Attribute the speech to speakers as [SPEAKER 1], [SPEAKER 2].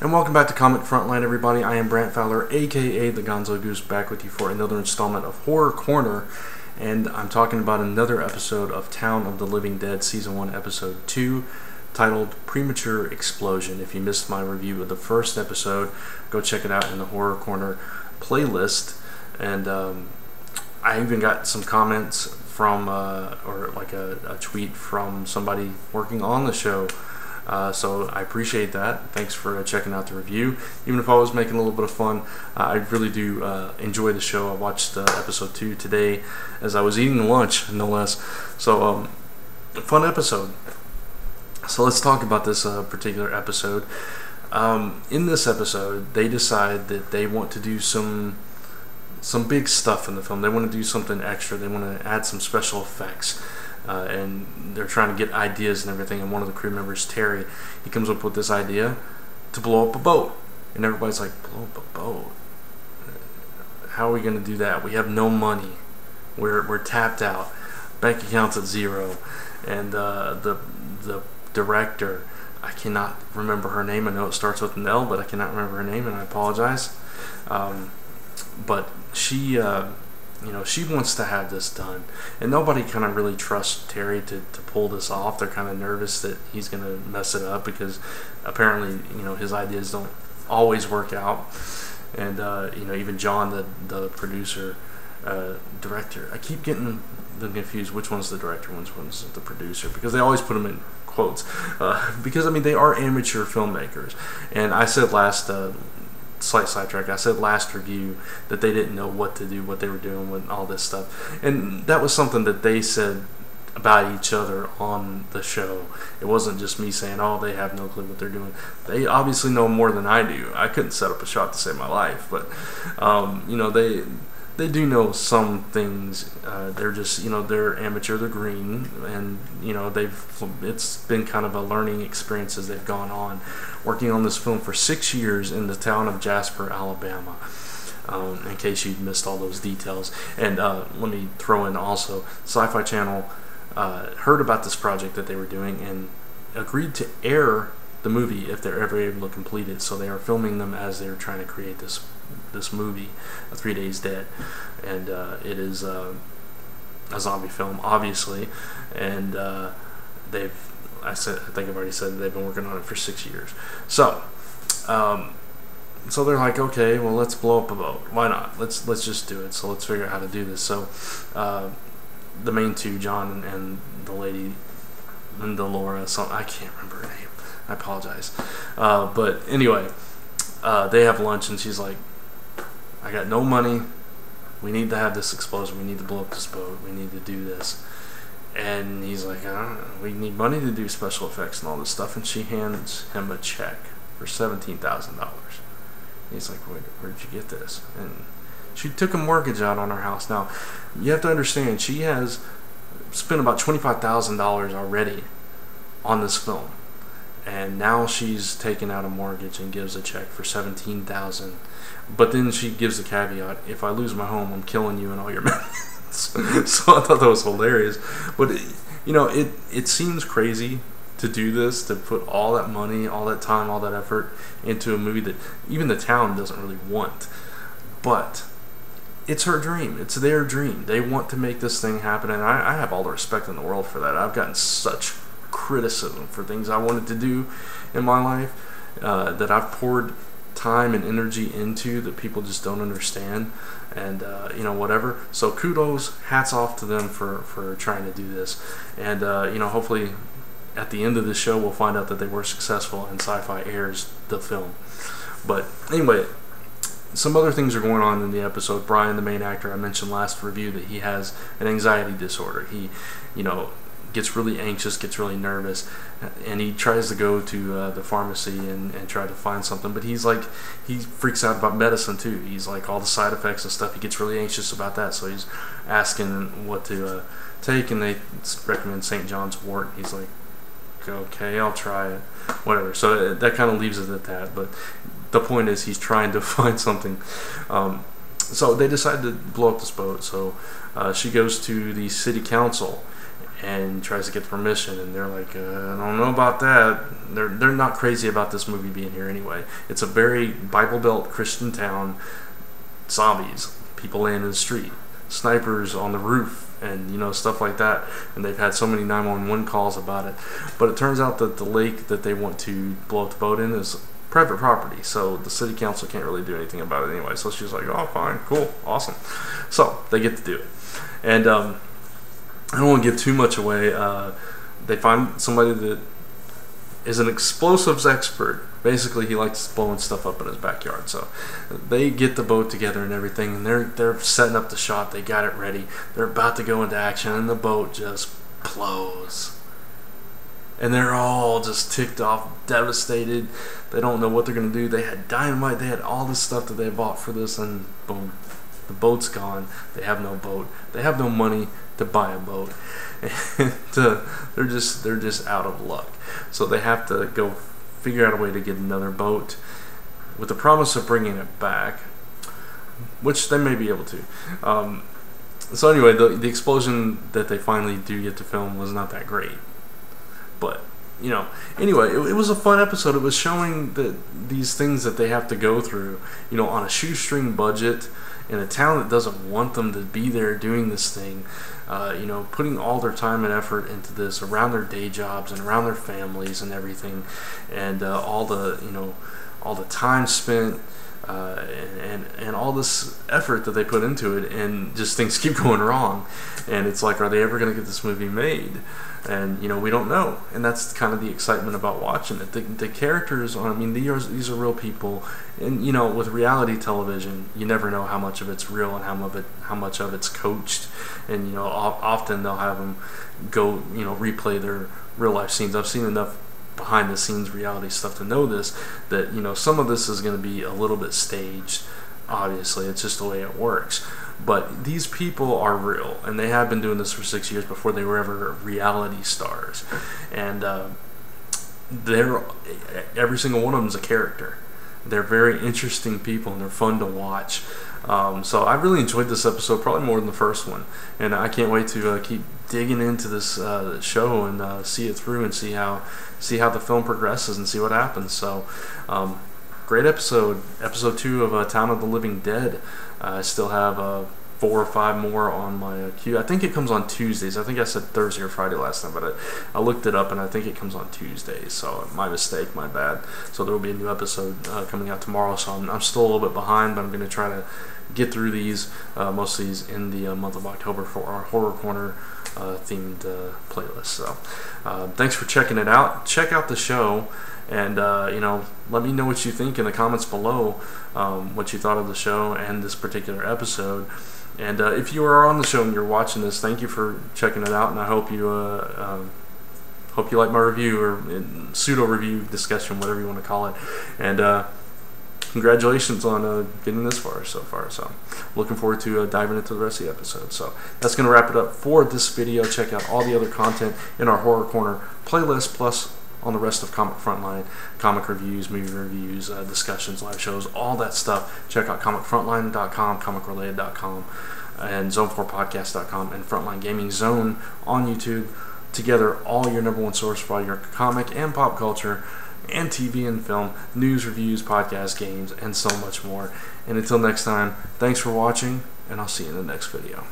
[SPEAKER 1] And welcome back to Comic Frontline, everybody. I am Brant Fowler, aka the Gonzogoose, back with you for another installment of Horror Corner. And I'm talking about another episode of Town of the Living Dead, Season 1, Episode 2, titled Premature Explosion. If you missed my review of the first episode, go check it out in the Horror Corner playlist. And I even got some comments from, or like a tweet from somebody working on the show. So I appreciate that. Thanks for checking out the review. Even if I was making a little bit of fun, I really do enjoy the show. I watched episode 2 today as I was eating lunch, no less. So, fun episode. So let's talk about this particular episode. In this episode, they decide that they want to do some big stuff in the film. They want to do something extra. They want to add some special effects. And they're trying to get ideas and everything, and one of the crew members, Terry, he comes up with this idea to blow up a boat. And everybody's like, blow up a boat? How are we going to do that? We have no money. We're tapped out. Bank account's at zero. And the director, I cannot remember her name. I know it starts with an L, but I cannot remember her name, and I apologize. But she... she wants to have this done, and nobody kind of really trusts Terry to pull this off. They're kind of nervous that he's going to mess it up because apparently, his ideas don't always work out. And, even John, the producer, director, I keep getting them confused. Which one's the director, which one's the producer? Because they always put them in quotes. Because, they are amateur filmmakers. And I said slight sidetrack, I said last review that they didn't know what to do, what they were doing with all this stuff, and that was something that they said about each other on the show. It wasn't just me saying, oh, they have no clue what they're doing. They obviously know more than I do. I couldn't set up a shot to save my life, but they do know some things. They're just, they're amateur, they're green, and it's been kind of a learning experience as they've gone on, working on this film for 6 years in the town of Jasper, Alabama. In case you'd missed all those details. And let me throw in also, SyFy Channel heard about this project that they were doing and agreed to air the movie if they're ever able to complete it. So they are filming them as they're trying to create this movie, 3 Days Dead, and it is a zombie film, obviously, and I think I've already said they've been working on it for 6 years. So they're like, okay, well, let's blow up a boat. Why not? Let's just do it. So let's figure out how to do this. So the main two, John and the lady, Linda Laura, I can't remember her name. I apologize. But anyway, they have lunch, and she's like, I got no money. We need to have this explosion. We need to blow up this boat. We need to do this. And he's like, I don't know. We need money to do special effects and all this stuff. And she hands him a check for $17,000. He's like, where'd you get this? And she took a mortgage out on her house. Now, you have to understand, she has spent about $25,000 already on this film. And now she's taken out a mortgage and gives a check for $17,000. But then she gives the caveat, if I lose my home, I'm killing you and all your millions. So I thought that was hilarious. But, it seems crazy to do this, to put all that money, all that time, all that effort into a movie that even the town doesn't really want. But it's her dream. It's their dream. They want to make this thing happen, and I have all the respect in the world for that. I've gotten such criticism for things I wanted to do in my life that I've poured time and energy into that people just don't understand, and whatever. So kudos, hats off to them for trying to do this, and hopefully at the end of the show we'll find out that they were successful and SyFy airs the film. But anyway, some other things are going on in the episode. Brian, the main actor, I mentioned last review that he has an anxiety disorder. He gets really anxious, gets really nervous, and he tries to go to the pharmacy and try to find something, but he freaks out about medicine too. He's like, all the side effects and stuff, he gets really anxious about that, so he's asking what to take, and they recommend St. John's wort. He's like, okay, I'll try it, whatever. So that kind of leaves it at that, but the point is he's trying to find something. So they decide to blow up this boat. So she goes to the city council and tries to get permission, and they're like, I don't know about that. They're not crazy about this movie being here anyway. It's a very Bible Belt Christian town. Zombies, people laying in the street, snipers on the roof, and stuff like that. And they've had so many 911 calls about it. But it turns out that the lake that they want to blow up the boat in is private property, so the city council can't really do anything about it anyway. So she's like, oh, fine, cool, awesome. So they get to do it. And I don't want to give too much away. They find somebody that is an explosives expert. Basically, he likes blowing stuff up in his backyard. So they get the boat together and everything, and they're setting up the shot. They got it ready. They're about to go into action, and the boat just blows. And they're all just ticked off, devastated. They don't know what they're going to do. They had dynamite. They had all this stuff that they bought for this, and boom, the boat's gone. They have no boat. They have no money to buy a boat. And they're just out of luck. So they have to go figure out a way to get another boat with the promise of bringing it back, which they may be able to. So anyway, the explosion that they finally do get to film was not that great. But, anyway, it was a fun episode. It was showing that these things that they have to go through, on a shoestring budget in a town that doesn't want them to be there doing this thing, putting all their time and effort into this around their day jobs and around their families and everything, and all the time spent and all this effort that they put into it, and just things keep going wrong. And it's like, are they ever going to get this movie made? And we don't know, and that's kind of the excitement about watching it. The characters, these are real people, and with reality television, you never know how much of it's real and how much of it's coached. And often they'll have them go replay their real life scenes. I've seen enough behind the scenes reality stuff to know this, that some of this is going to be a little bit staged. Obviously, it's just the way it works. But these people are real, and they have been doing this for 6 years before they were ever reality stars. And every single one of them is a character. They're very interesting people, and they're fun to watch. So I really enjoyed this episode, probably more than the first one. And I can't wait to keep digging into this show and see it through and see how the film progresses and see what happens. So great episode. Episode 2 of Town of the Living Dead. I still have 4 or 5 more on my queue. I think it comes on Tuesdays. I think I said Thursday or Friday last time, but I looked it up, and I think it comes on Tuesdays. So my mistake, my bad. So there will be a new episode coming out tomorrow. So I'm still a little bit behind, but I'm going to try to get through these, most of these in the month of October for our Horror Corner themed playlist. So thanks for checking it out. Check out the show. And let me know what you think in the comments below, what you thought of the show and this particular episode. And if you are on the show and you're watching this, thank you for checking it out, and I hope you like my review, or pseudo review discussion, whatever you want to call it. And congratulations on getting this far so far. So looking forward to diving into the rest of the episode. So that's going to wrap it up for this video. Check out all the other content in our Horror Corner playlist, plus on the rest of Comic Frontline, comic reviews, movie reviews, discussions, live shows, all that stuff. Check out comicfrontline.com, comicrelated.com, and zone4podcast.com, and Frontline Gaming Zone on YouTube. Together, all your #1 source for all your comic and pop culture and TV and film, news, reviews, podcasts, games, and so much more. And until next time, thanks for watching, and I'll see you in the next video.